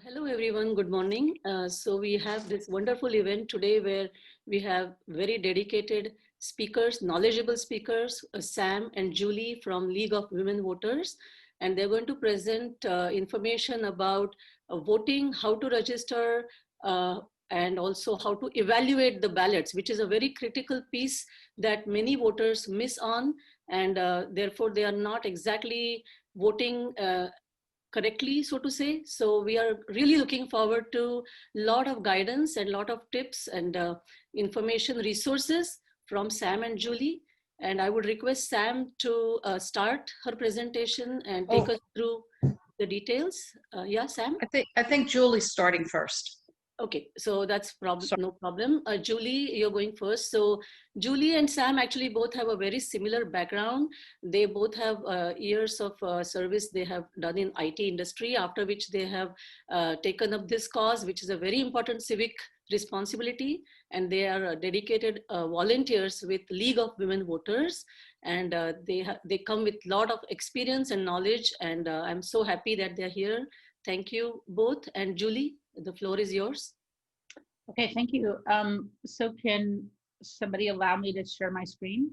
Hello everyone, good morning. So we have this wonderful event today where we have very dedicated speakers, knowledgeable speakers, Sam and Julie from League of Women Voters, and they're going to present information about voting, how to register, uh, and also how to evaluate the ballots, which is a very critical piece that many voters miss on, and therefore they are not exactly voting correctly, so to say. So we are really looking forward to a lot of guidance and a lot of tips and information resources from Sam and Julie. And I would request Sam to start her presentation and take Oh, us through the details. Yeah, Sam? I think Julie's starting first. Okay, so that's So, no problem. Julie, you're going first. So Julie and Sam actually both have a very similar background. They both have years of service they have done in IT industry, after which they have taken up this cause, which is a very important civic responsibility. And they are dedicated volunteers with League of Women Voters. And they come with a lot of experience and knowledge. And I'm so happy that they're here. Thank you both. And Julie, the floor is yours. Okay, thank you. So can somebody allow me to share my screen?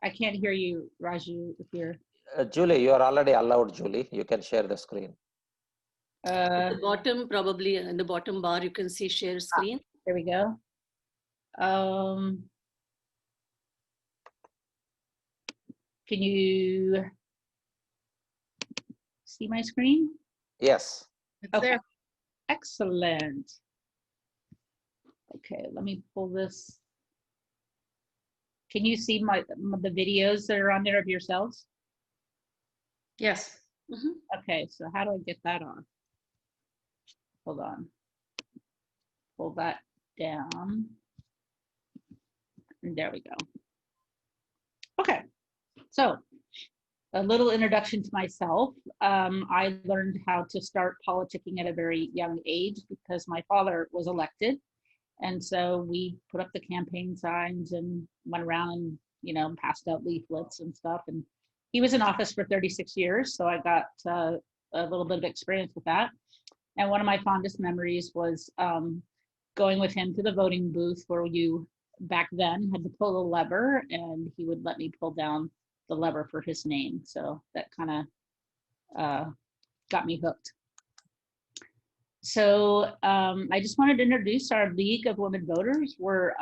I can't hear you, Raju, if you're. Julie, you are already allowed, Julie. You can share the screen. At the bottom, probably in the bottom bar, you can see share screen. There we go. Can you see my screen? Yes. it's Okay. there. Excellent. Okay, let me pull this. Can you see the videos that are on there of yourselves? Yes. Mhm. Okay, so how do I get that on? Hold on. Pull that down. And there we go. Okay, so a little introduction to myself. I learned how to start politicking at a very young age because my father was elected. And so we put up the campaign signs and went around and, passed out leaflets and stuff. And he was in office for 36 years. So I got a little bit of experience with that. And one of my fondest memories was going with him to the voting booth where you back then had to pull a lever and he would let me pull down the lever for his name. So that kind of got me hooked. So I just wanted to introduce our League of Women Voters. We're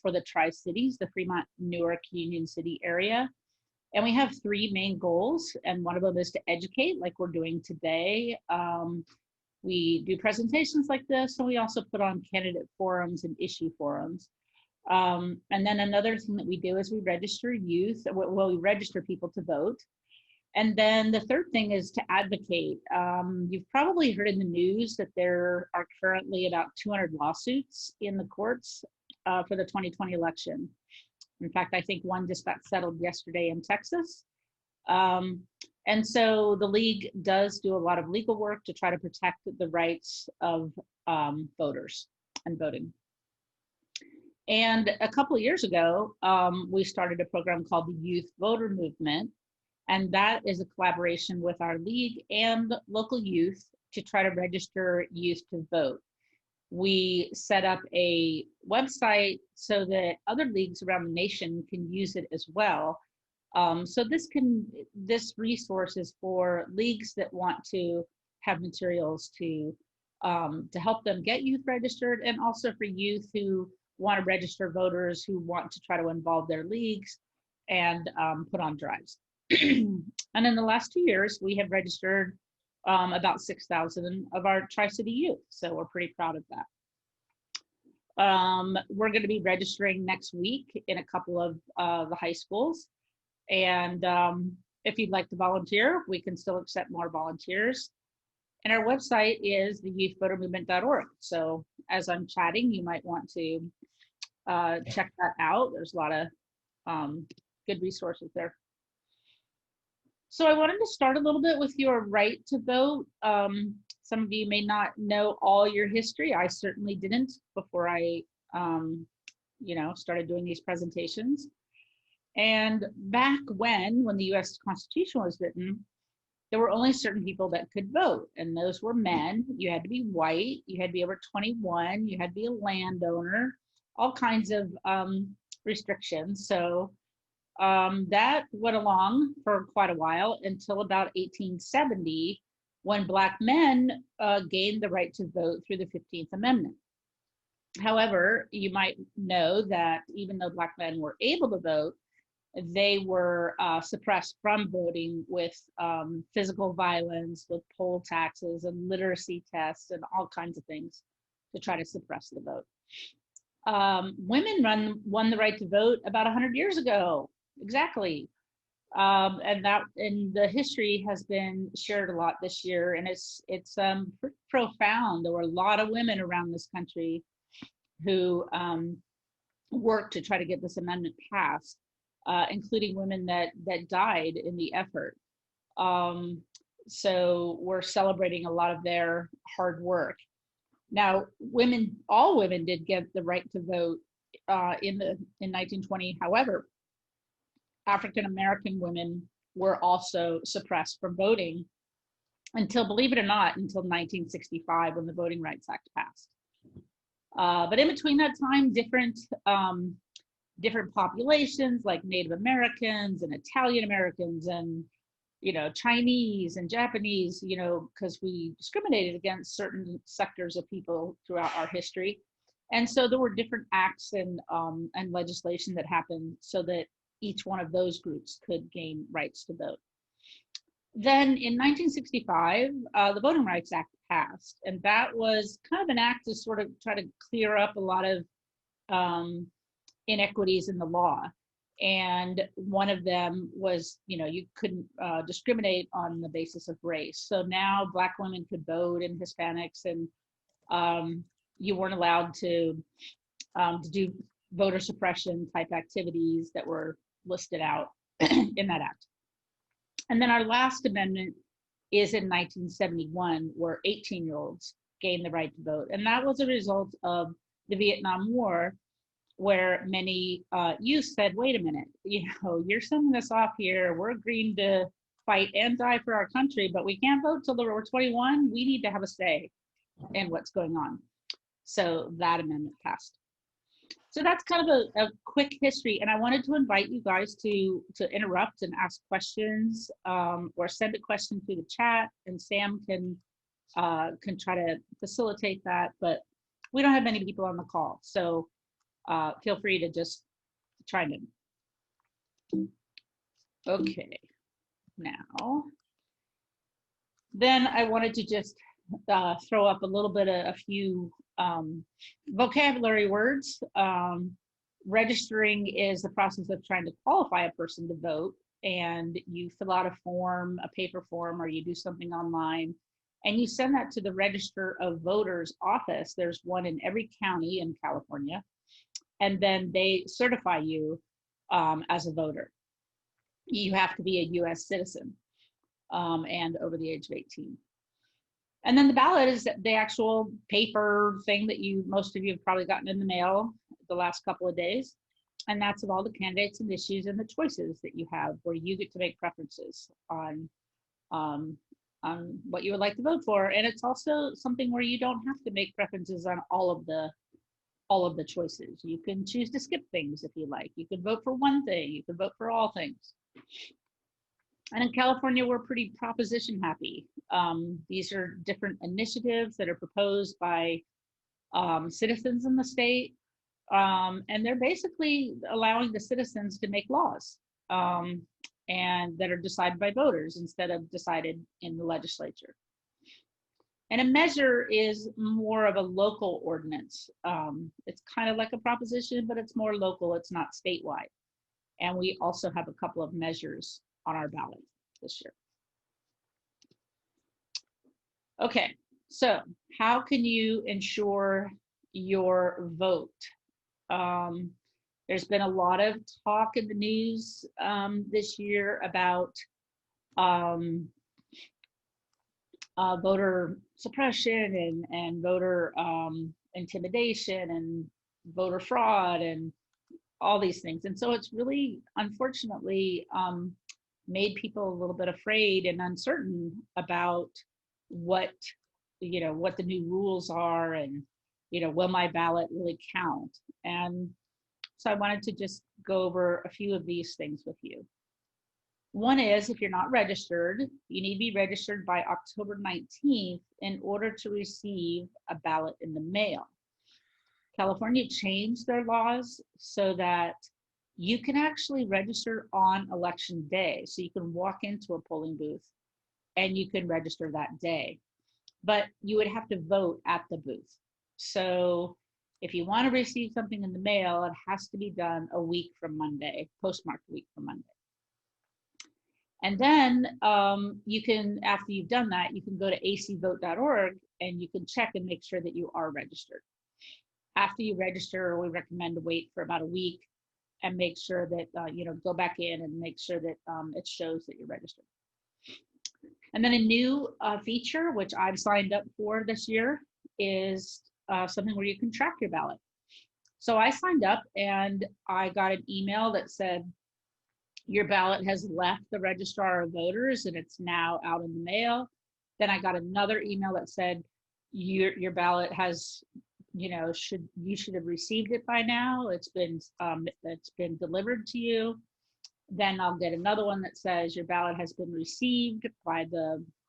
for the Tri-Cities, the Fremont, Newark, Union City area. And we have three main goals. And one of them is to educate like we're doing today. We do presentations like this, and we also put on candidate forums and issue forums. And then another thing that we do is we register youth, well, we register people to vote. And then the third thing is to advocate. You've probably heard in the news that there are currently about 200 lawsuits in the courts for the 2020 election. In fact, I think one just got settled yesterday in Texas. And so the League does do a lot of legal work to try to protect the rights of voters and voting. And a couple of years ago, we started a program called the Youth Voter Movement. And that is a collaboration with our League and local youth to try to register youth to vote. We set up a website so that other leagues around the nation can use it as well. So this resource is for leagues that want to have materials to help them get youth registered, and also for youth who want to register voters who want to try to involve their leagues and put on drives. And in the last 2 years, we have registered about 6,000 of our Tri-City youth. So we're pretty proud of that. We're going to be registering next week in a couple of the high schools. And if you'd like to volunteer, we can still accept more volunteers. And our website is theyouthvotermovement.org. So as I'm chatting, you might want to check that out. There's a lot of good resources there. So I wanted to start a little bit with your right to vote. Some of you may not know all your history. I certainly didn't before I, started doing these presentations. And back when the U.S. Constitution was written, there were only certain people that could vote, and those were men. You had to be white, you had to be over 21, you had to be a landowner, all kinds of restrictions. So that went along for quite a while until about 1870, when Black men gained the right to vote through the 15th Amendment. However, you might know that even though Black men were able to vote, they were suppressed from voting with physical violence, with poll taxes and literacy tests and all kinds of things to try to suppress the vote. Women won the right to vote about 100 years ago, exactly. And the history has been shared a lot this year, and it's pretty profound. There were a lot of women around this country who worked to try to get this amendment passed, including women that died in the effort. So we're celebrating a lot of their hard work. Now, all women did get the right to vote in 1920. However, African American women were also suppressed from voting until, believe it or not, until 1965, when the Voting Rights Act passed. But in between that time, different populations like Native Americans and Italian Americans and Chinese and Japanese, because we discriminated against certain sectors of people throughout our history. And so there were different acts and legislation that happened so that each one of those groups could gain rights to vote. Then in 1965, the Voting Rights Act passed, and that was kind of an act to sort of try to clear up a lot of inequities in the law. And one of them was, you couldn't discriminate on the basis of race. So now Black women could vote, and Hispanics, and you weren't allowed to do voter suppression type activities that were listed out in that act. And then our last amendment is in 1971, where 18-year-olds gained the right to vote. And that was a result of the Vietnam War, where many youth said, wait a minute, you're sending us off here. We're agreeing to fight and die for our country, but we can't vote till we're 21. We need to have a say in what's going on. So that amendment passed. So that's kind of a quick history, and I wanted to invite you guys to interrupt and ask questions, or send a question through the chat, and Sam can try to facilitate that. But we don't have many people on the call, so feel free to just chime in. Okay, now then I wanted to just throw up a little bit of a few vocabulary words. Registering is the process of trying to qualify a person to vote, and you fill out a form, a paper form, or you do something online, and you send that to the Register of Voters office. There's one in every county in California, and then they certify you as a voter. You have to be a US citizen and over the age of 18. And then the ballot is the actual paper thing that most of you have probably gotten in the mail the last couple of days. And that's of all the candidates and issues and the choices that you have, where you get to make preferences on what you would like to vote for. And it's also something where you don't have to make preferences on all of the choices. You can choose to skip things if you like. You can vote for one thing, you can vote for all things. And in California, we're pretty proposition happy. These are different initiatives that are proposed by citizens in the state. And they're basically allowing the citizens to make laws and that are decided by voters instead of decided in the legislature. And a measure is more of a local ordinance. It's kind of like a proposition, but it's more local, it's not statewide. And we also have a couple of measures on our ballot this year. Okay, so how can you ensure your vote? There's been a lot of talk in the news this year about voter suppression and voter intimidation and voter fraud and all these things. And so it's really, unfortunately, made people a little bit afraid and uncertain about what, what the new rules are, and, will my ballot really count? And so I wanted to just go over a few of these things with you. One is, if you're not registered, you need to be registered by October 19th in order to receive a ballot in the mail. California changed their laws so that you can actually register on election day. So you can walk into a polling booth and you can register that day, but you would have to vote at the booth. So if you want to receive something in the mail, it has to be done a week from Monday, postmarked a week from Monday. And then you can, after you've done that, you can go to acvote.org and you can check and make sure that you are registered. After you register, we recommend to wait for about a week and make sure that, go back in and make sure that it shows that you're registered. And then a new feature, which I've signed up for this year, is something where you can track your ballot. So I signed up and I got an email that said, your ballot has left the registrar of voters and it's now out in the mail. Then I got another email that said, your ballot has, you should have received it by now. It's been delivered to you. Then I'll get another one that says your ballot has been received by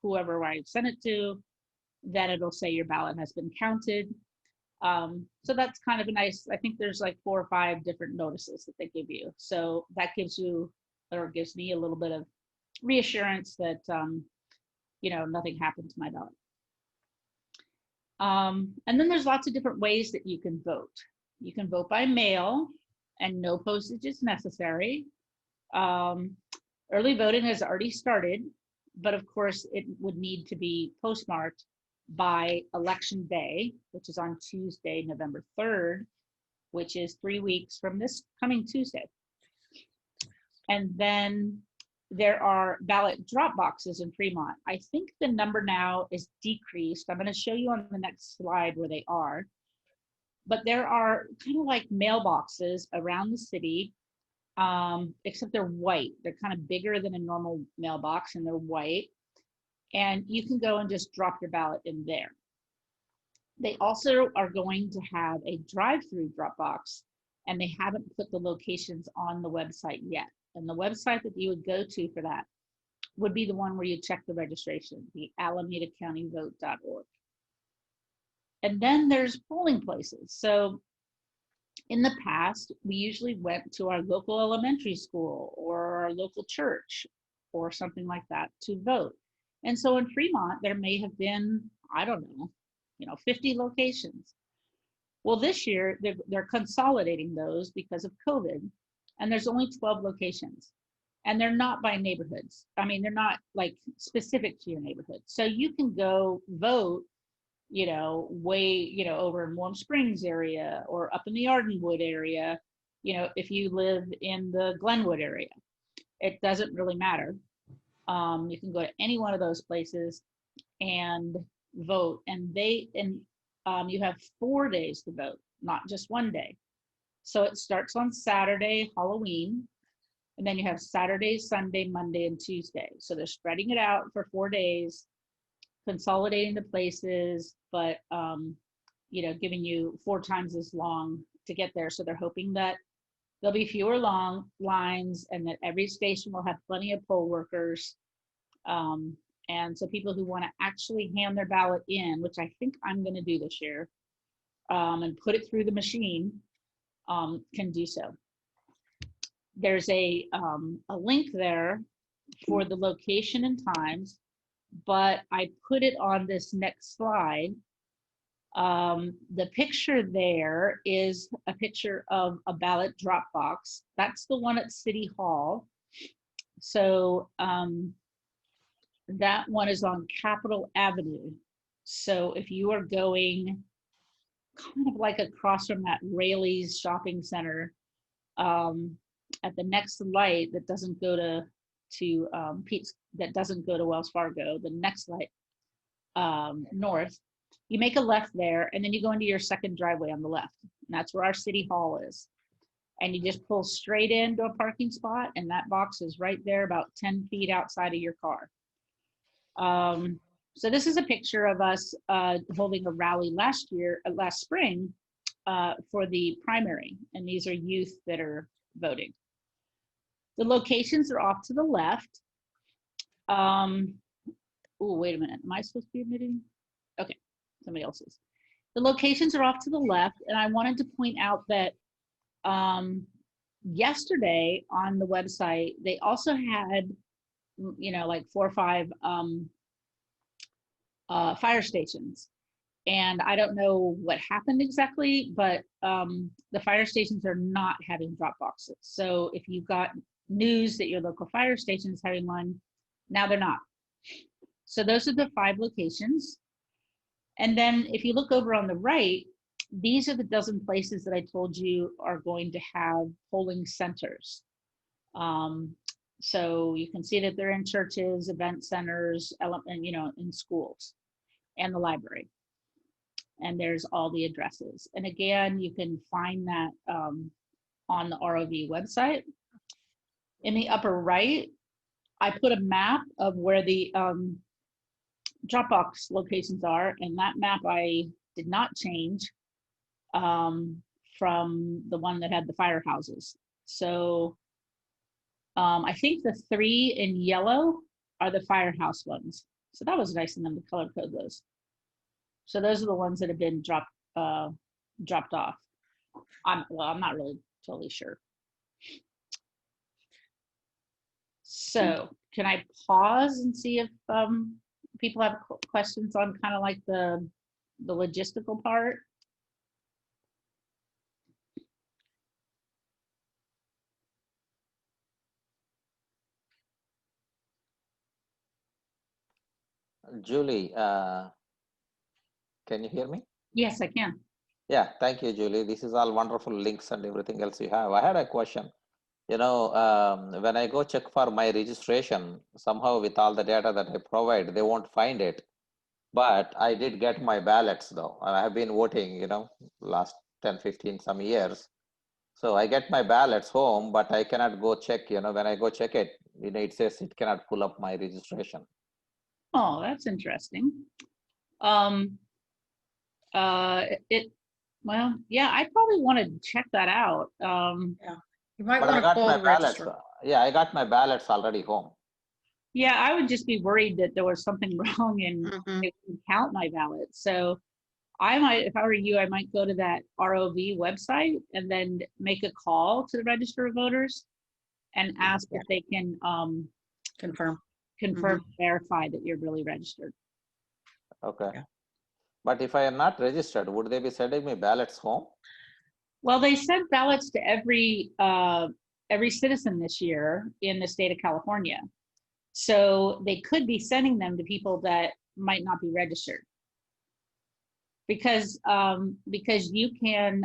whoever I sent it to. Then it'll say your ballot has been counted. So that's kind of a nice, I think there's like 4 or 5 different notices that they give you. So that gives me a little bit of reassurance that, nothing happened to my ballot. And then there's lots of different ways that you can vote. You can vote by mail and no postage is necessary. Early voting has already started, but of course it would need to be postmarked by election day, which is on Tuesday, November 3rd, which is 3 weeks from this coming Tuesday. And then there are ballot drop boxes in Fremont. I think the number now is decreased. I'm going to show you on the next slide where they are. But there are kind of like mailboxes around the city, except they're white. They're kind of bigger than a normal mailbox and they're white. And you can go and just drop your ballot in there. They also are going to have a drive-through drop box, and they haven't put the locations on the website yet. And the website that you would go to for that would be the one where you check the registration, the AlamadaCountyVote.org. And then there's polling places. So in the past, we usually went to our local elementary school or our local church or something like that to vote. And so in Fremont, there may have been, I don't know, 50 locations. Well, this year, they're consolidating those because of COVID, and there's only 12 locations. And they're not by neighborhoods. I mean, they're not like specific to your neighborhood. So you can go vote, way, over in Warm Springs area or up in the Ardenwood area, if you live in the Glenwood area. It doesn't really matter. You can go to any one of those places and vote, and you have 4 days to vote, not just 1 day. So it starts on Saturday, Halloween, and then you have Saturday, Sunday, Monday, and Tuesday. So they're spreading it out for 4 days, consolidating the places, but giving you 4 times as long to get there. So they're hoping that there'll be fewer long lines and that every station will have plenty of poll workers. And so people who want to actually hand their ballot in, which I think I'm going to do this year, and put it through the machine, can do so. There's a link there for the location and times, but I put it on this next slide. The picture there is a picture of a ballot drop box. That's the one at City Hall. So that one is on Capitol Avenue. So if you are going kind of like across from that Raley's shopping center, at the next light that doesn't go to Pete's, that doesn't go to Wells Fargo, the next light north, you make a left there, and then you go into your second driveway on the left. And that's where our City Hall is. and you just pull straight into a parking spot, and that box is right there about 10 feet outside of your car. So this is a picture of us holding a rally last spring for the primary, and these are youth that are voting. The locations are off to the left. Oh, wait a minute. Am I supposed to be admitting? Okay, somebody else is. The locations are off to the left, and I wanted to point out that yesterday on the website, they also had, like 4 or 5 fire stations. And I don't know what happened exactly, but the fire stations are not having drop boxes. So if you got news that your local fire station is having one, now they're not. So those are the 5 locations. And then if you look over on the right, these are the dozen places that I told you are going to have polling centers. So you can see that they're in churches, event centers, and in schools and the library. And there's all the addresses. And again, you can find that on the ROV website. In the upper right, I put a map of where the Dropbox locations are, and that map I did not change from the one that had the firehouses. So I think the 3 in yellow are the firehouse ones. So that was nice in them to color code those. So those are the ones that have been dropped off. I'm not really totally sure. So can I pause and see if people have questions on kind of like the logistical part? Julie, can you hear me? Yes, I can. Yeah, thank you, Julie. This is all wonderful links and everything else you have. I had a question. When I go check for my registration, somehow with all the data that I provide, they won't find it. But I did get my ballots though, and I have been voting, last 10, 15 some years. So I get my ballots home, but I cannot go check, when I go check it, it says it cannot pull up my registration. Oh, that's interesting. Well, yeah, I probably want to check that out. Yeah. You might But I want to got call my the ballots. registrar. Yeah, I got my ballots already home. Yeah, I would just be worried that there was something wrong and Mhm. they wouldn't count my ballot. So I might, if I were you, I might go to that ROV website and then make a call to the Register of Voters and ask if they can Confirm. verify that you're really registered. Okay. Yeah. But if I am not registered, would they be sending me ballots home? Well, they sent ballots to every citizen this year in the state of California. So they could be sending them to people that might not be registered. Because you can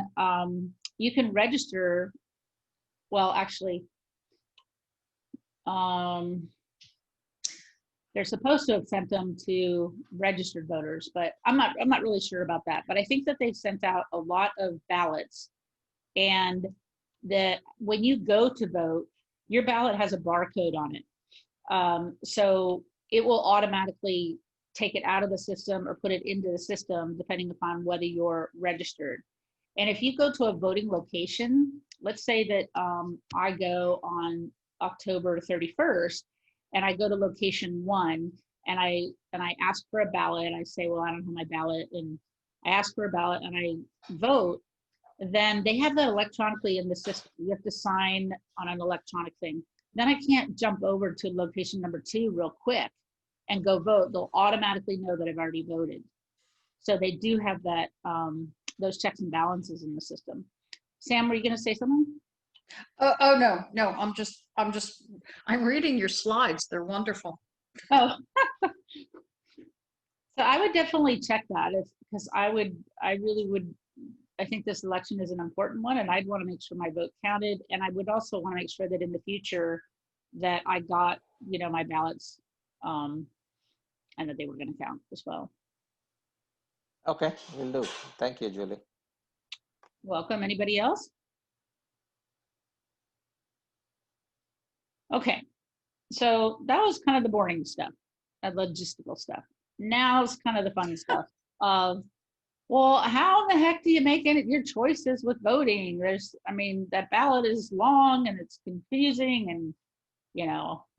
register. Well, actually, they're supposed to have sent them to registered voters, but I'm not really sure about that. But I think that they've sent out a lot of ballots, and that when you go to vote, your ballot has a barcode on it. So it will automatically take it out of the system or put it into the system depending upon whether you're registered. And if you go to a voting location, let's say that I go on October 31st and I go to location 1 and I ask for a ballot and I say, well, I don't have my ballot, and I ask for a ballot and I vote, then they have that electronically in the system. You have to sign on an electronic thing. Then I can't jump over to location number 2 real quick and go vote. They'll automatically know that I've already voted. So they do have that, those checks and balances in the system. Sam, were you going to say something? Oh no, I'm reading your slides. They're wonderful. Oh, so I would definitely check that because I really would. I think this election is an important one, and I'd want to make sure my vote counted. And I would also want to make sure that in the future that I got, my ballots, and that they were going to count as well. Okay, will do. Thank you, Julie. Welcome. Anybody else? Okay, so that was kind of the boring stuff, that logistical stuff. Now it's kind of the fun stuff of, well, how in the heck do you make your choices with voting? I mean, that ballot is long and it's confusing, and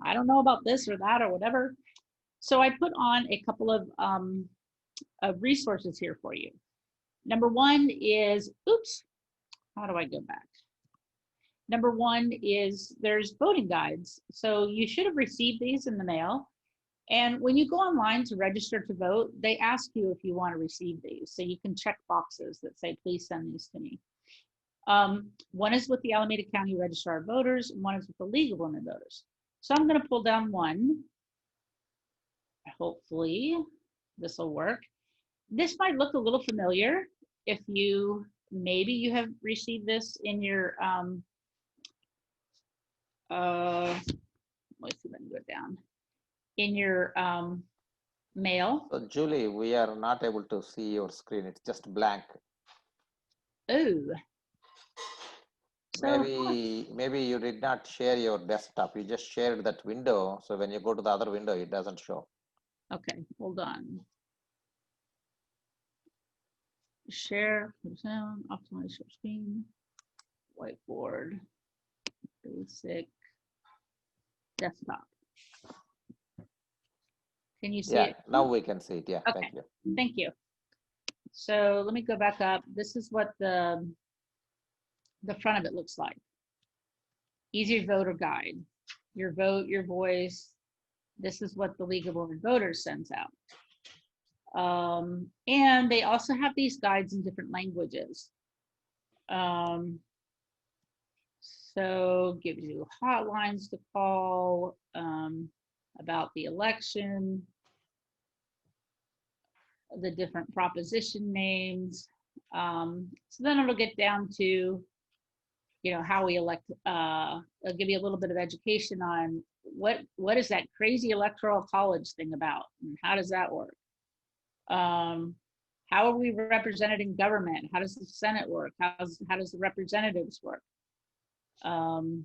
I don't know about this or that or whatever. So I put on a couple of resources here for you. Number one is, oops, how do I go back? Number one is there's voting guides. So you should have received these in the mail. And when you go online to register to vote, they ask you if you want to receive these. So you can check boxes that say, please send these to me. One is with the Alameda County Registrar of Voters, and one is with the League of Women Voters. So I'm going to pull down one. Hopefully this will work. This might look a little familiar if maybe you have received this in your, let me see if I can go down, in your mail. So Julie, we are not able to see your screen. It's just blank. Oh. So, Maybe you did not share your desktop. You just shared that window. So when you go to the other window, it doesn't show. okay, hold on. Share, sound, optimize your screen, whiteboard, basic, desktop. Can you see it? Now we can see it. Yeah, okay. Thank you. Thank you. So let me go back up. This is what the front of it looks like. Easy voter guide. Your vote, your voice. This is what the League of Women Voters sends out. And they also have these guides in different languages. So gives you hotlines to call about the election, the different proposition names. So then it'll get down to, how we elect. It'll give you a little bit of education on what is that crazy electoral college thing about, and how does that work? How are we represented in government? How does the Senate work? How does the representatives work? Let's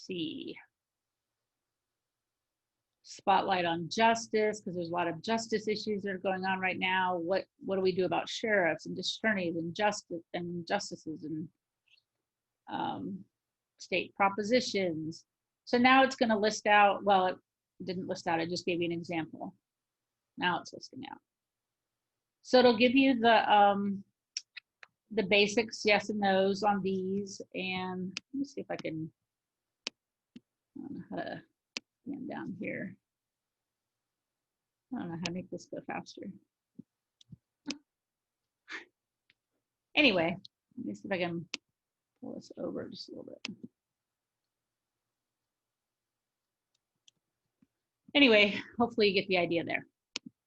see. Spotlight on justice, because there's a lot of justice issues that are going on right now. What do we do about sheriffs and attorneys and justices and state propositions? So now it's going to list out. Well, it didn't list out. I just gave you an example. Now it's listing out. So it'll give you the basics, yes and no's on these. And let me see if I can, I don't know how to scan down here. I don't know how to make this go faster. Anyway, let me see if I can pull this over just a little bit. Anyway, hopefully you get the idea there.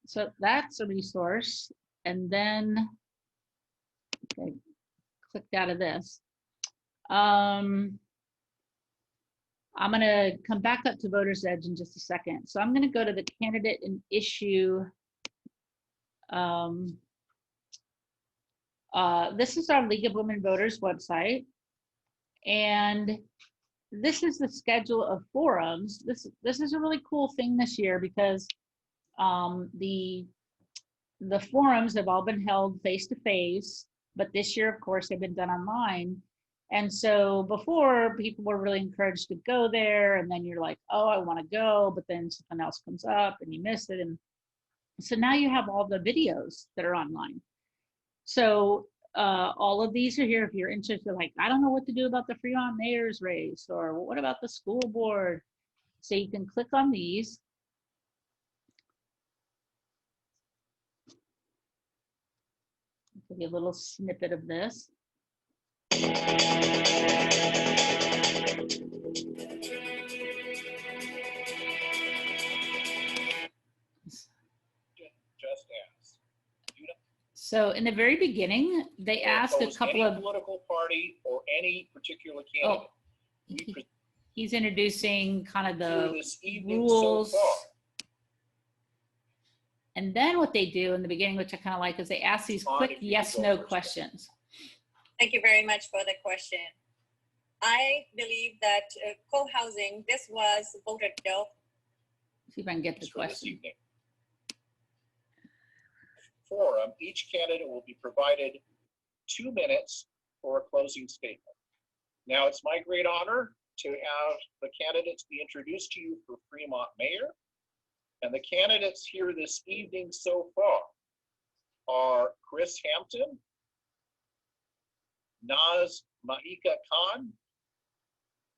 So that's a resource. And then, okay, clicked out of this. I'm going to come back up to Voters Edge in just a second. So I'm going to go to the candidate and issue. This is our League of Women Voters website. And this is the schedule of forums. This is a really cool thing this year because the forums have all been held face-to-face, but this year, of course, they've been done online. And so before, people were really encouraged to go there, and then you're like, oh, I want to go, but then something else comes up and you miss it. And so now you have all the videos that are online. So all of these are here if you're interested, like, I don't know what to do about the Fremont mayor's race, or what about the school board? So you can click on these. I'll give you a little snippet of this. So in the very beginning, they ask a couple of political party or any particular candidate. Oh, he's introducing kind of the rules. So and then what they do in the beginning, which I kind of like, is they ask these quick yes/no questions. Thank you very much for the question. I believe that co-housing, this was voted no. See if I can get the for this question. evening. Forum, each candidate will be provided 2 minutes for a closing statement. Now, it's my great honor to have the candidates be introduced to you for Fremont Mayor. And the candidates here this evening so far are Chris Hampton, Naz Mahika Khan,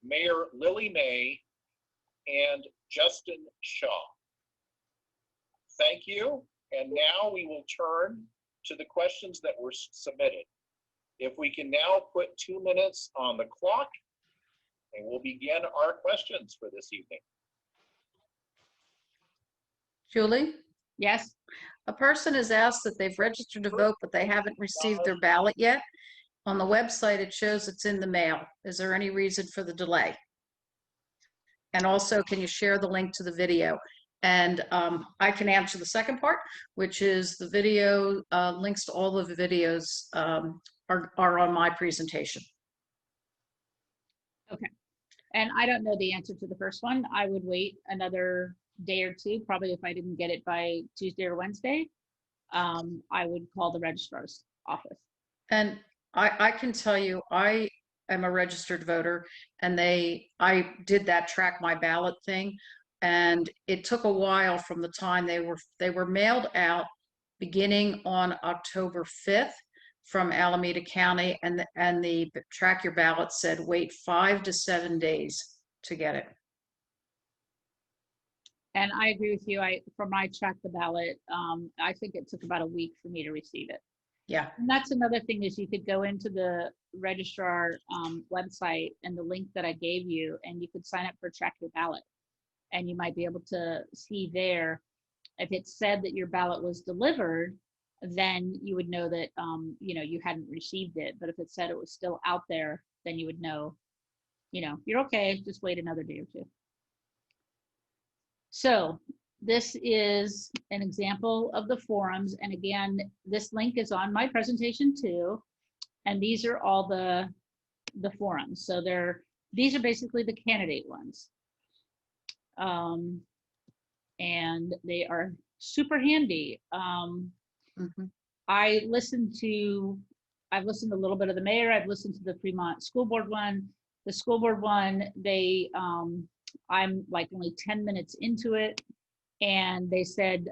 Mayor Lily May, and Justin Shaw. Thank you. And now we will turn to the questions that were submitted. If we can now put 2 minutes on the clock, and we'll begin our questions for this evening. Julie, Yes. a person has asked that they've registered to vote, but they haven't received their ballot yet. On the website, it shows it's in the mail. Is there any reason for the delay? And also, can you share the link to the video? And I can answer the second part, which is the video, links to all of the videos are on my presentation. And I don't know the answer to the first one. I would wait another day or two, probably if I didn't get it by Tuesday or Wednesday. I would call the registrar's office. And I can tell you, I am a registered voter, and I did that track my ballot thing, and it took a while from the time they were mailed out beginning on October 5th from Alameda County, and the track your ballot said wait 5 to 7 days to get it. And I agree with you. For my track the ballot, I think it took about a week for me to receive it. Yeah. And that's another thing is you could go into the registrar website and the link that I gave you, and you could sign up for Track Your Ballot. And you might be able to see there, if it said that your ballot was delivered, then you would know that you hadn't received it. But if it said it was still out there, then you would know, you're okay, just wait another day or two. So this is an example of the forums. And again, this link is on my presentation too. And these are all the forums. So these are basically the candidate ones. And they are super handy. I've listened a little bit of the mayor. I've listened to the Fremont School Board one. The school board one, I'm like only 10 minutes into it. And they said,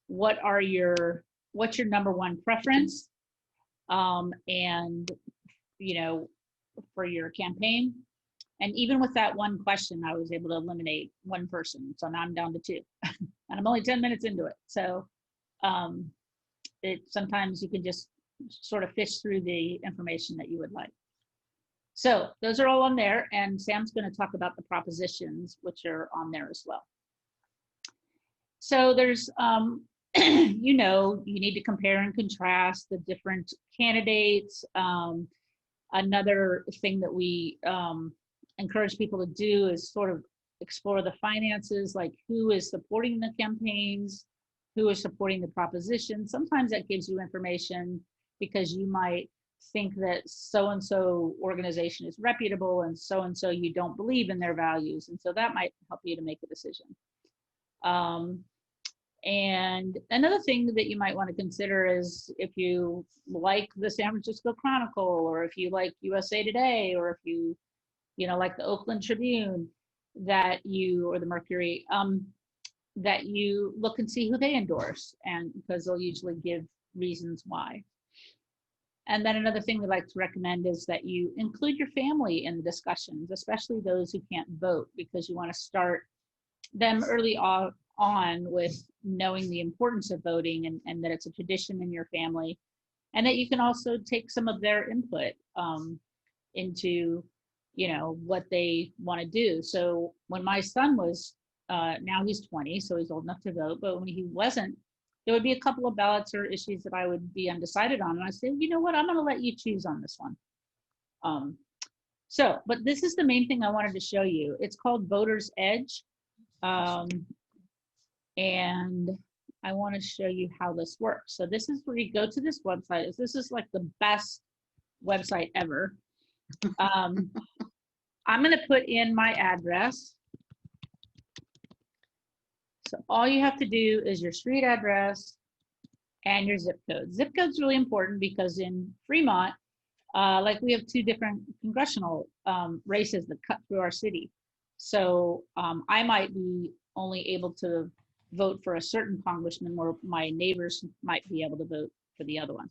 what's your number one preference? And, for your campaign. And even with that one question, I was able to eliminate one person. So now I'm down to 2 and I'm only 10 minutes into it. So sometimes you can just sort of fish through the information that you would like. So those are all on there, and Sam's going to talk about the propositions, which are on there as well. So there's, you need to compare and contrast the different candidates. Another thing that we encourage people to do is sort of explore the finances, like who is supporting the campaigns, who is supporting the proposition. Sometimes that gives you information because you might think that so-and-so organization is reputable and so-and-so you don't believe in their values. And so that might help you to make a decision. And another thing that you might want to consider is if you like the San Francisco Chronicle, or if you like USA Today, or if you like the Oakland Tribune, or the Mercury, that you look and see who they endorse, and because they'll usually give reasons why. And then another thing we like to recommend is that you include your family in the discussions, especially those who can't vote, because you want to start them early on with knowing the importance of voting, and that it's a tradition in your family, and that you can also take some of their input into what they want to do. So when my son was, now he's 20, so he's old enough to vote, but when he wasn't, there would be a couple of ballots or issues that I would be undecided on. And I said, you know what, I'm going to let you choose on this one. But this is the main thing I wanted to show you. It's called Voter's Edge. And I want to show you how this works. So this is where you go to this website. This is like the best website ever. I'm going to put in my address. So all you have to do is your street address and your zip code. Zip code's really important because in Fremont, like we have two different congressional races that cut through our city. So I might be only able to vote for a certain congressman, or my neighbors might be able to vote for the other one.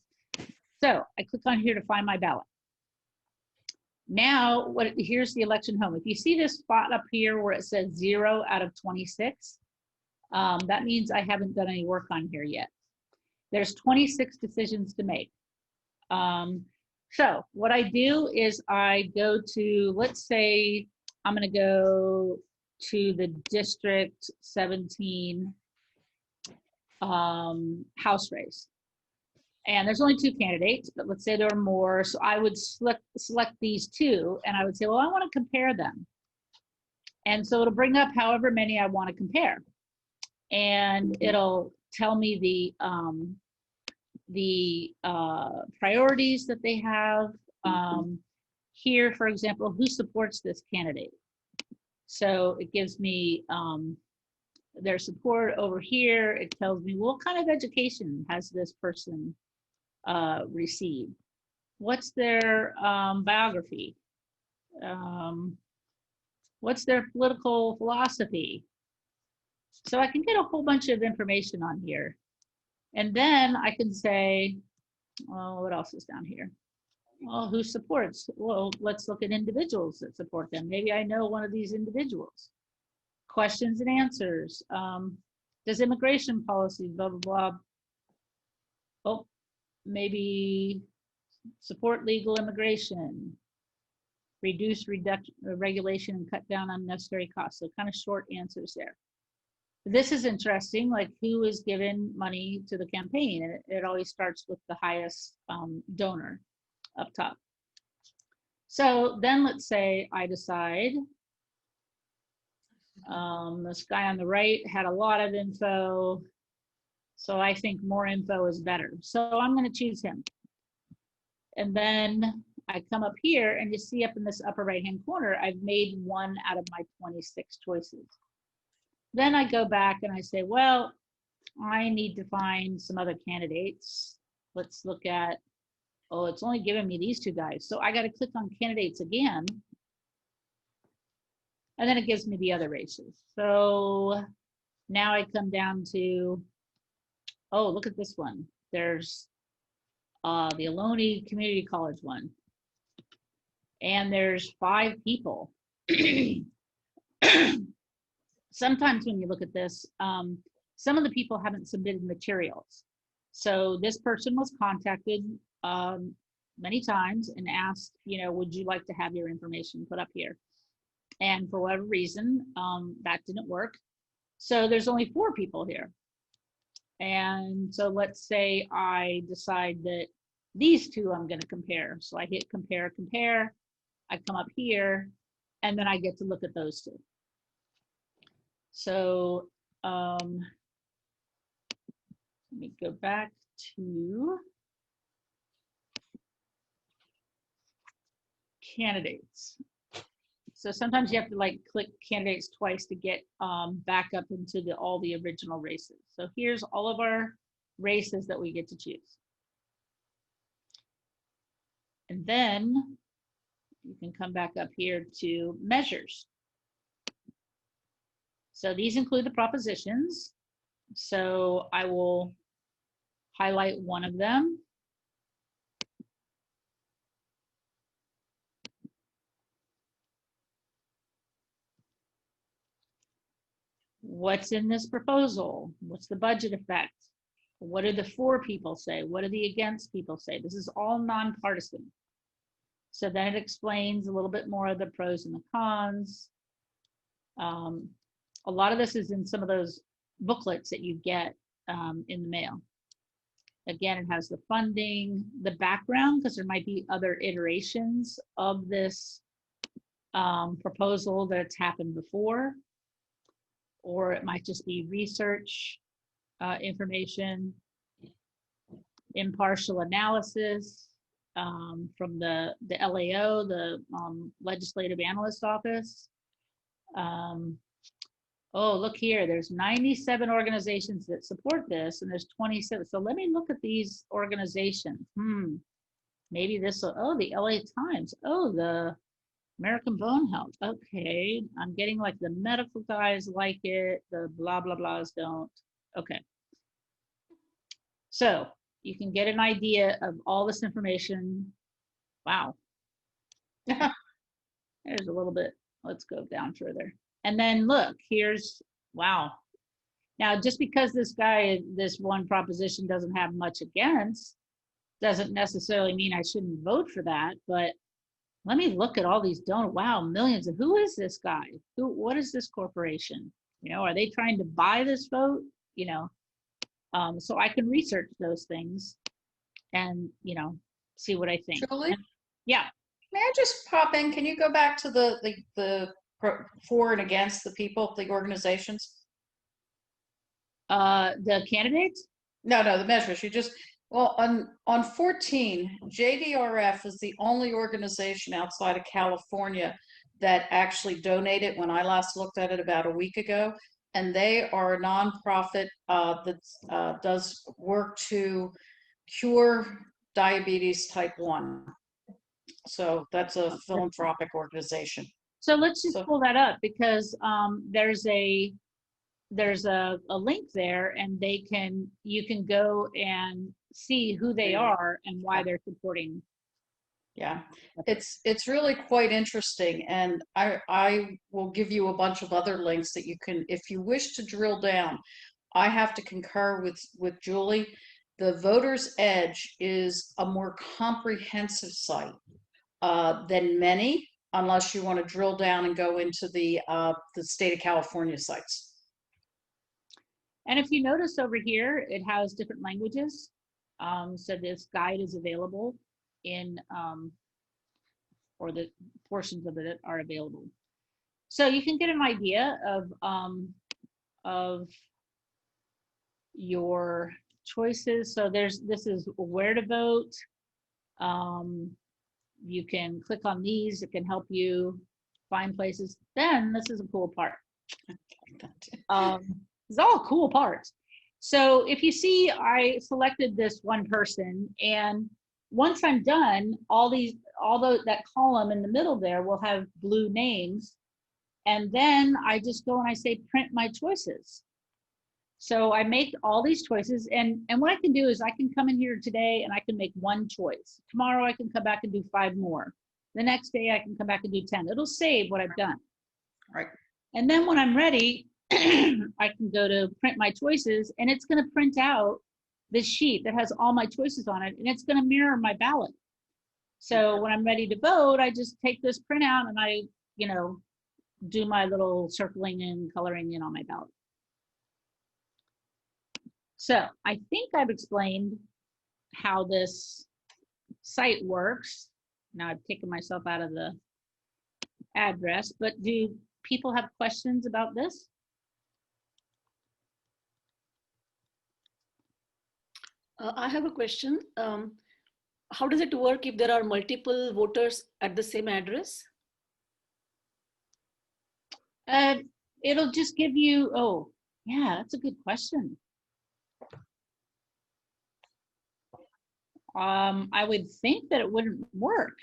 So I click on here to find my ballot. Now, here's the election home. If you see this spot up here where it says 0 out of 26, that means I haven't done any work on here yet. There's 26 decisions to make. So what I do is I go to, let's say I'm going to go to the District 17 House race. And there's only 2 candidates, but let's say there are more. So I would select these 2, and I would say, well, I want to compare them. And so it'll bring up however many I want to compare. And it'll tell me the priorities that they have. Here, for example, who supports this candidate? So it gives me their support over here. It tells me, well, what kind of education has this person received? What's their biography? What's their political philosophy? So I can get a whole bunch of information on here. And then I can say, oh, what else is down here? Well, who supports? Well, let's look at individuals that support them. Maybe I know one of these individuals. Questions and answers. Does immigration policy, blah, blah, blah. Oh, maybe support legal immigration, reduce regulation and cut down on unnecessary costs. So kind of short answers there. This is interesting, like who is given money to the campaign, and it always starts with the highest donor up top. So then let's say I decide this guy on the right had a lot of info, so I think more info is better. So I'm going to choose him. And then I come up here, and you see up in this upper right-hand corner, I've made 1 out of my 26 choices. Then I go back and I say, well, I need to find some other candidates. Let's look at, oh, it's only giving me these 2 guys. So I got to click on candidates again. And then it gives me the other races. So now I come down to, oh, look at this one. There's the Ohlone Community College one. And there's 5 people. Sometimes when you look at this, some of the people haven't submitted materials. So this person was contacted many times and asked, you know, would you like to have your information put up here? And for whatever reason, that didn't work. So there's only 4 people here. And so let's say I decide that these 2 I'm going to compare. So I hit compare, compare. I come up here, and then I get to look at those 2. So let me go back to candidates. So sometimes you have to like click candidates twice to get back up into all the original races. So here's all of our races that we get to choose. And then you can come back up here to measures. So these include the propositions. So I will highlight one of them. What's in this proposal? What's the budget effect? What do the for people say? What do the against people say? This is all nonpartisan. So then it explains a little bit more of the pros and the cons. A lot of this is in some of those booklets that you get in the mail. Again, it has the funding, the background, because there might be other iterations of this proposal that's happened before, or it might just be research information, impartial analysis, from the LAO, the Legislative Analyst Office. Oh, look here, there's 97 organizations that support this, and there's 27. So let me look at these organizations. Maybe this will, oh, the LA Times. Oh, the American Bone Health. Okay, I'm getting like the medical guys like it, the blah, blah, blahs don't. Okay. So you can get an idea of all this information. Wow. There's a little bit. Let's go down further. And then look, here's, wow. Now, just because this guy, this one proposition doesn't have much against, doesn't necessarily mean I shouldn't vote for that. But let me look at all these donors. Wow, millions. And who is this guy? What is this corporation? You know, are they trying to buy this vote? You know, so I can research those things and, you know, see what I think. Julie? And, yeah. May I just pop in? Can you go back to the for and against the people, the organizations? The candidates? No, the measures. You just, well, on 14, JDRF is the only organization outside of California that actually donated when I last looked at it about a week ago. And they are a nonprofit that does work to cure diabetes type 1. So that's a philanthropic organization. So let's just pull that up because there's a link there, and you can go and see who they are and why they're supporting. Yeah, it's really quite interesting, and I will give you a bunch of other links that you can, if you wish to drill down. I have to concur with Julie. The Voter's Edge is a more comprehensive site than many, unless you want to drill down and go into the state of California sites. And if you notice over here, it has different languages. So this guide is available in, or the portions of it are available. So you can get an idea of your choices. So this is where to vote. You can click on these. It can help you find places. Then this is a cool part. It's all cool parts. So if you see, I selected this one person, and once I'm done, that column in the middle there will have blue names, and then I just go and I say print my choices. So I make all these choices, and what I can do is I can come in here today and I can make one choice. Tomorrow I can come back and do 5 more. The next day I can come back and do 10. It'll save what I've done. Right. And then when I'm ready, I can go to print my choices, and it's going to print out this sheet that has all my choices on it, and it's going to mirror my ballot. So when I'm ready to vote, I just take this printout and I, you know, do my little circling and coloring in on my ballot. So I think I've explained how this site works. Now I've taken myself out of the address, but do people have questions about this? I have a question. How does it work if there are multiple voters at the same address? It'll just give you, oh, yeah, that's a good question. I would think that it wouldn't work.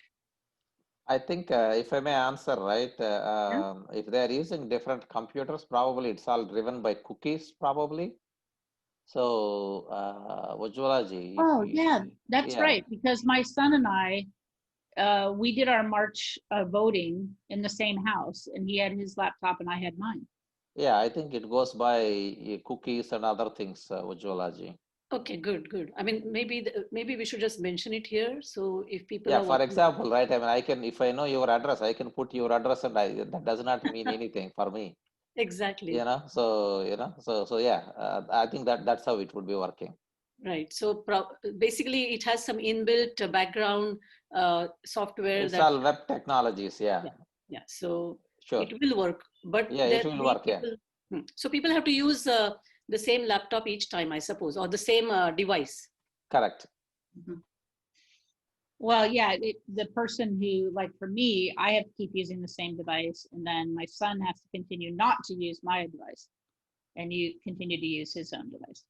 I think if I may answer, right, if they're using different computers, probably it's all driven by cookies, probably. So, Ujjwalaji. Oh, yeah, that's right. Because my son and I, we did our March voting in the same house, and he had his laptop and I had mine. Yeah, I think it goes by cookies and other things, Ujjwalaji. Okay, good. I mean, maybe we should just mention it here. So if people yeah, are for example, right? I mean, I can, if I know your address, I can put your address, and that does not mean anything for me. Exactly. You know, so yeah, I think that's how it would be working. Right. So basically, it has some inbuilt background software. It's all web technologies. Yeah. So sure, it will work. But yeah, it will work. People, so people have to use the same laptop each time, I suppose, or the same device. Correct. Mm-hmm. Well, yeah, the person who, like for me, I have to keep using the same device, and then my son has to continue not to use my device, and you continue to use his own device.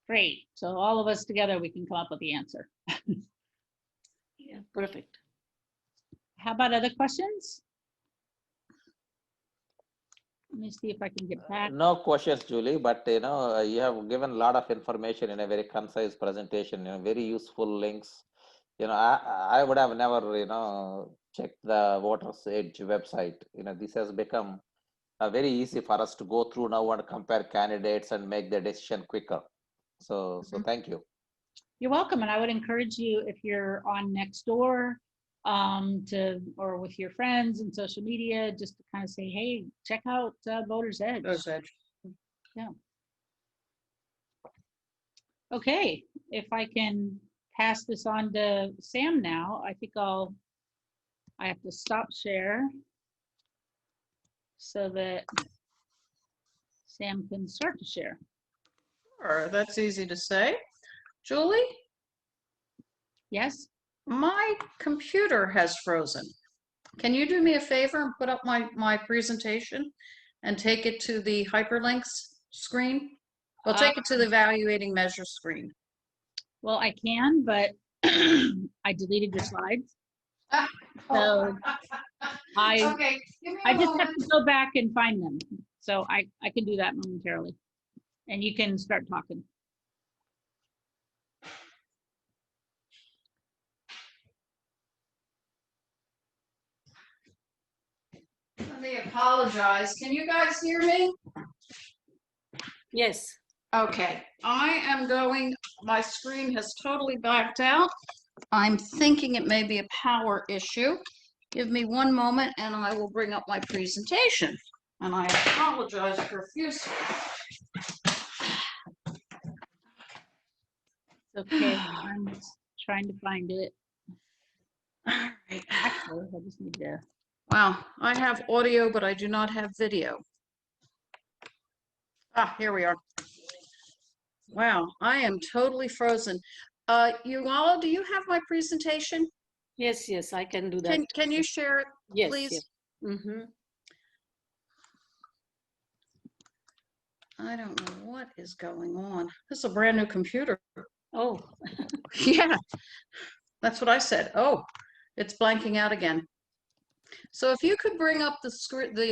Great. So all of us together, we can come up with the answer. Yeah, perfect. How about other questions? Let me see if I can get back. No questions, Julie, but you have given a lot of information in a very concise presentation, very useful links. I would have never, checked the Voters Edge website. This has become very easy for us to go through now and compare candidates and make the decision quicker. So thank you. You're welcome, and I would encourage you, if you're on Nextdoor, or with your friends and social media, just to kind of say, hey, check out Voters Edge. Voters Edge. Yeah. Okay, if I can pass this on to Sam now, I think I have to stop share so that Sam can start to share. Sure, that's easy to say. Julie, Yes? my computer has frozen. Can you do me a favor and put up my presentation and take it to the hyperlinks screen? Well, take it to the evaluating measure screen. Well, I can, but I deleted your slides. So Okay, give me a I just have moment. to go back and find them. So I can do that momentarily. And you can start talking. Let me apologize. Can you guys hear me? Yes. Okay, I am going, my screen has totally blacked out. I'm thinking it may be a power issue. Give me one moment and I will bring up my presentation. And I apologize profusely. Okay, I'm trying to find it. All right. Actually, I just need to. Wow, I have audio, but I do not have video. Ah, here we are. Wow, I am totally frozen. Yuala, do you have my presentation? Yes, yes, I can do that. Can you share it, Yes, please? yes. Mm-hmm. I don't know what is going on. This is a brand new computer. Oh, Yeah, that's what I said. Oh, it's blanking out again. So if you could bring up the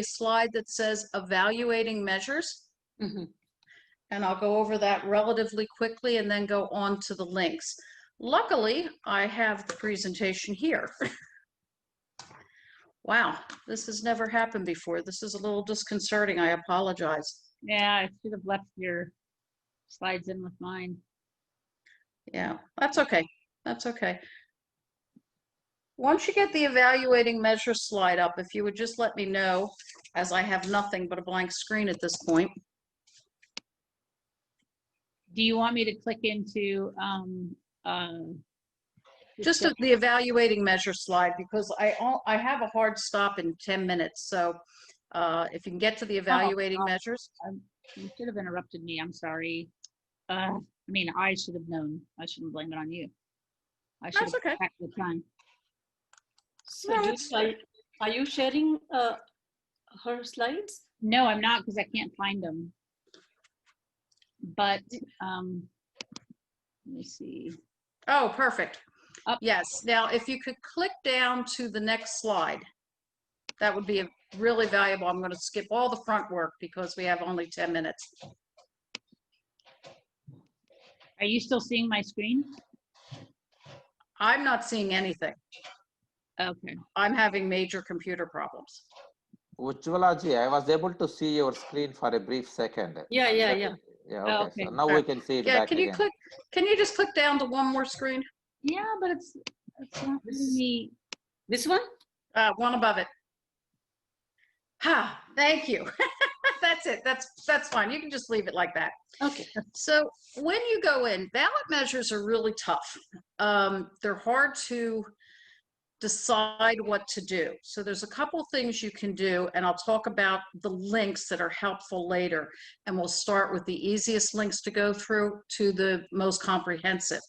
slide that says evaluating measures, mm-hmm. and I'll go over that relatively quickly and then go on to the links. Luckily, I have the presentation here. Wow, this has never happened before. This is a little disconcerting. I apologize. Yeah, I should have left your slides in with mine. Yeah, that's okay. That's okay. Once you get the evaluating measure slide up, if you would just let me know, as I have nothing but a blank screen at this point. Do you want me to click into Just the evaluating measure slide, because I have a hard stop in 10 minutes. So if you can get to the evaluating measures. You should have interrupted me. I'm sorry. I mean, I should have known. I shouldn't blame it on you. I should That's have okay. packed the time. So No, Julie, are you sharing her slides? No, I'm not, because I can't find them. But let me see. Oh, perfect. Up. Yes. Now, if you could click down to the next slide, that would be really valuable. I'm going to skip all the front work because we have only 10 minutes. Are you still seeing my screen? I'm not seeing anything. Okay. I'm having major computer problems. Ujjwalaji, I was able to see your screen for a brief second. Yeah. Yeah, okay. Okay. So now we can see it Yeah, back can you again. click? Can you just click down to one more screen? Yeah, but it's not letting me. This one? One above it. Ha! Thank you. That's it. That's fine. You can just leave it like that. Okay. So when you go in, ballot measures are really tough. They're hard to decide what to do. So there's a couple things you can do, and I'll talk about the links that are helpful later. And we'll start with the easiest links to go through to the most comprehensive.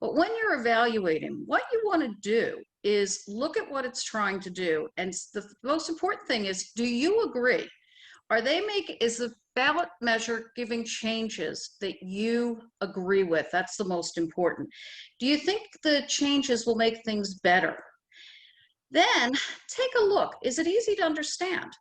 But when you're evaluating, what you want to do is look at what it's trying to do. And the most important thing is, do you agree? Is the ballot measure giving changes that you agree with? That's the most important. Do you think the changes will make things better? Then take a look. Is it easy to understand?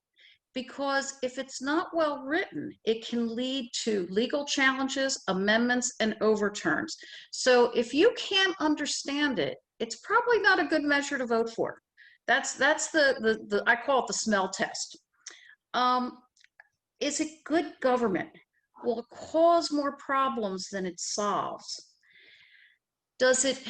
Because if it's not well written, it can lead to legal challenges, amendments, and overturns. So if you can't understand it, it's probably not a good measure to vote for. That's the I call it the smell test. Is it good government? Will it cause more problems than it solves? Does it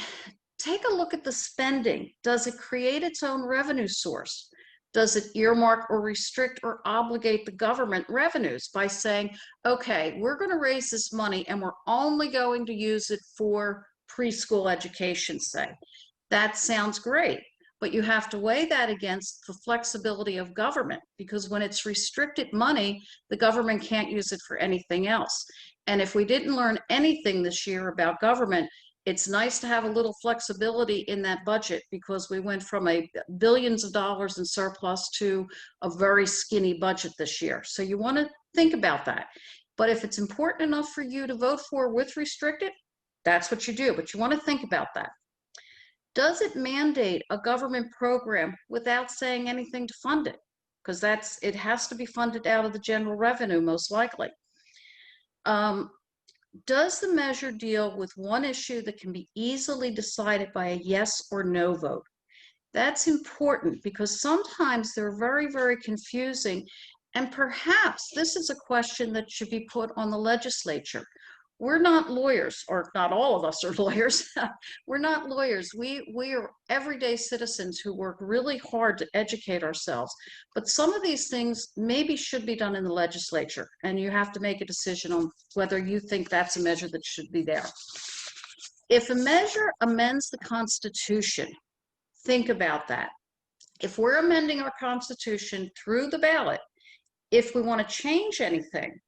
take a look at the spending? Does it create its own revenue source? Does it earmark or restrict or obligate the government revenues by saying, okay, we're going to raise this money and we're only going to use it for preschool education, say? That sounds great, but you have to weigh that against the flexibility of government, because when it's restricted money, the government can't use it for anything else. And if we didn't learn anything this year about government, it's nice to have a little flexibility in that budget, because we went from billions of dollars in surplus to a very skinny budget this year. So you want to think about that. But if it's important enough for you to vote for with restricted, that's what you do. But you want to think about that. Does it mandate a government program without saying anything to fund it? Because it has to be funded out of the general revenue, most likely. Does the measure deal with one issue that can be easily decided by a yes or no vote? That's important, because sometimes they're very, very confusing. And perhaps this is a question that should be put on the legislature. We're not lawyers, or not all of us are lawyers. We're not lawyers. We are everyday citizens who work really hard to educate ourselves. But some of these things maybe should be done in the legislature, and you have to make a decision on whether you think that's a measure that should be there. If a measure amends the Constitution, think about that. If we're amending our Constitution through the ballot, if we want to change anything,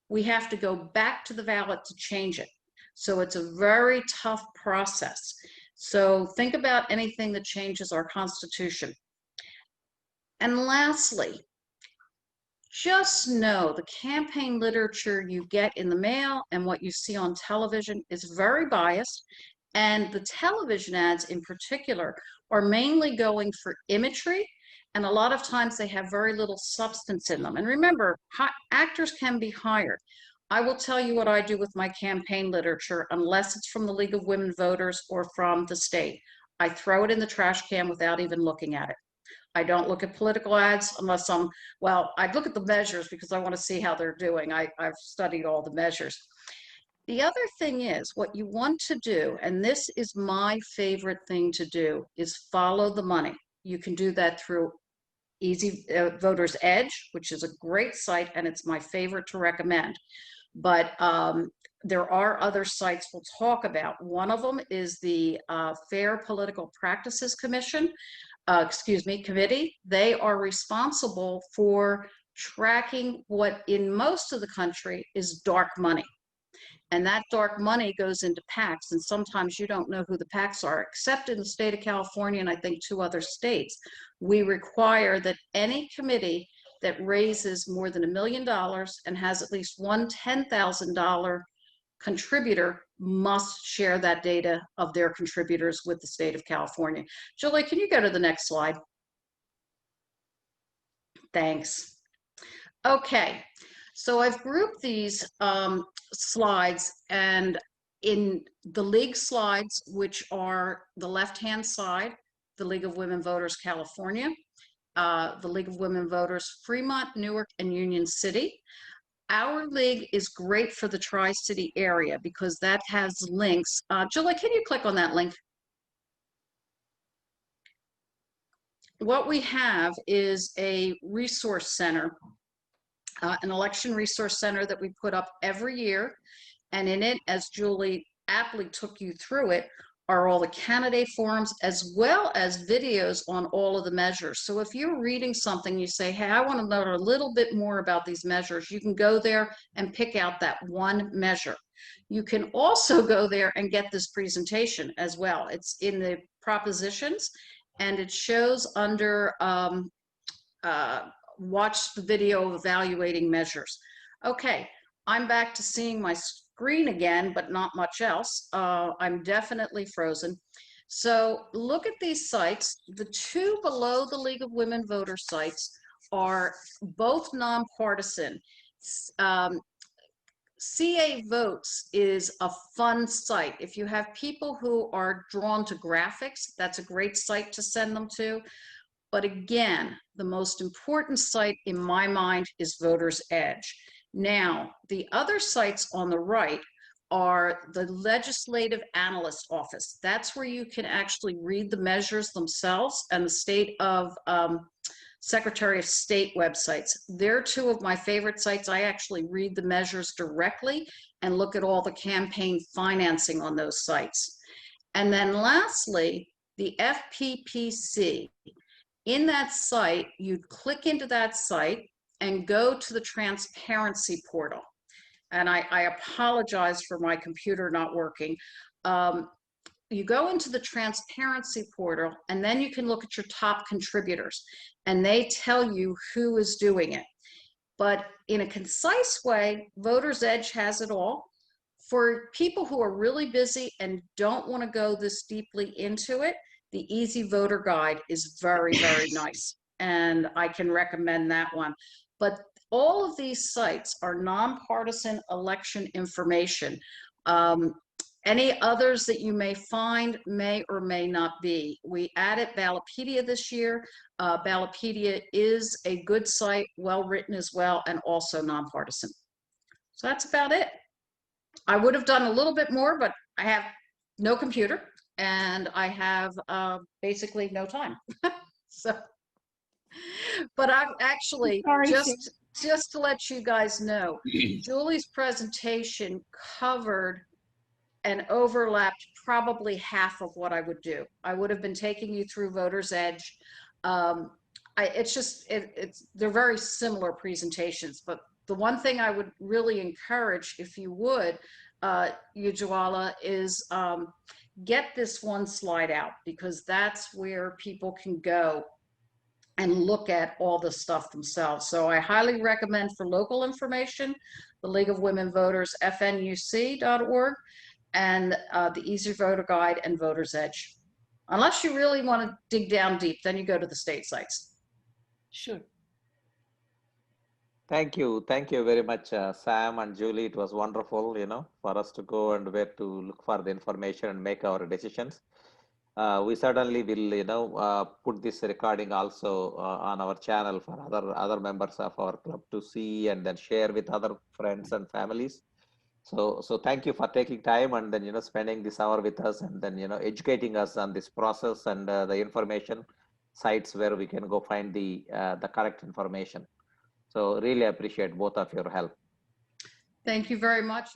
we have to go back to the ballot to change it. So it's a very tough process. So think about anything that changes our Constitution. And lastly, just know the campaign literature you get in the mail and what you see on television is very biased. And the television ads in particular are mainly going for imagery. And a lot of times they have very little substance in them. And remember, actors can be hired. I will tell you what I do with my campaign literature, unless it's from the League of Women Voters or from the state. I throw it in the trash can without even looking at it. I don't look at political ads unless I look at the measures because I want to see how they're doing. I've studied all the measures. The other thing is, what you want to do, and this is my favorite thing to do, is follow the money. You can do that through Easy Voters Edge, which is a great site, and it's my favorite to recommend. But there are other sites we'll talk about. One of them is the Fair Political Practices Committee. They are responsible for tracking what in most of the country is dark money. And that dark money goes into PACs, and sometimes you don't know who the PACs are, except in the state of California and I think 2 other states. We require that any committee that raises more than $1 million and has at least one $10,000 contributor must share that data of their contributors with the state of California. Julie, can you go to the next slide? Thanks. Okay. So I've grouped these slides, and in the league slides, which are the left-hand side, the League of Women Voters California, the League of Women Voters Fremont, Newark, and Union City. Our league is great for the Tri-City area because that has links. Julie, can you click on that link? What we have is a resource center, an election resource center that we put up every year. And in it, as Julie aptly took you through it, are all the candidate forums as well as videos on all of the measures. So if you're reading something, you say, hey, I want to know a little bit more about these measures, you can go there and pick out that one measure. You can also go there and get this presentation as well. It's in the propositions, and it shows under watch the video evaluating measures. Okay, I'm back to seeing my screen again, but not much else. I'm definitely frozen. So look at these sites. The two below the League of Women Voters sites are both nonpartisan. CA Votes is a fun site. If you have people who are drawn to graphics, that's a great site to send them to. But again, the most important site in my mind is Voters Edge. Now, the other sites on the right are the Legislative Analyst Office. That's where you can actually read the measures themselves, and the State of Secretary of State websites. They're two of my favorite sites. I actually read the measures directly and look at all the campaign financing on those sites. And then lastly, the FPPC. In that site, you'd click into that site and go to the transparency portal. And I apologize for my computer not working. You go into the transparency portal, and then you can look at your top contributors, and they tell you who is doing it. But in a concise way, Voters Edge has it all. For people who are really busy and don't want to go this deeply into it, the Easy Voter Guide is very, very nice, and I can recommend that one. But all of these sites are nonpartisan election information. Any others that you may find may or may not be. We added Ballotpedia this year. Ballotpedia is a good site, well written as well, and also nonpartisan. So that's about it. I would have done a little bit more, but I have no computer and I have basically no time. So, but I've actually just to let you guys know, Julie's presentation covered and overlapped probably half of what I would do. I would have been taking you through Voters Edge. They're very similar presentations, but the one thing I would really encourage, if you would, Ujwala, is get this one slide out, because that's where people can go and look at all the stuff themselves. So I highly recommend, for local information, the League of Women Voters, fnuc.org, and the Easy Voter Guide and Voters Edge. Unless you really want to dig down deep, then you go to the state sites. Sure. Thank you very much, Sam and Julie. It was wonderful, for us to go and where to look for the information and make our decisions. We certainly will, put this recording also on our channel for other members of our club to see and then share with other friends and families. So thank you for taking time and then, spending this hour with us and then, educating us on this process and the information sites where we can go find the correct information. So really appreciate both of your help. Thank you very much.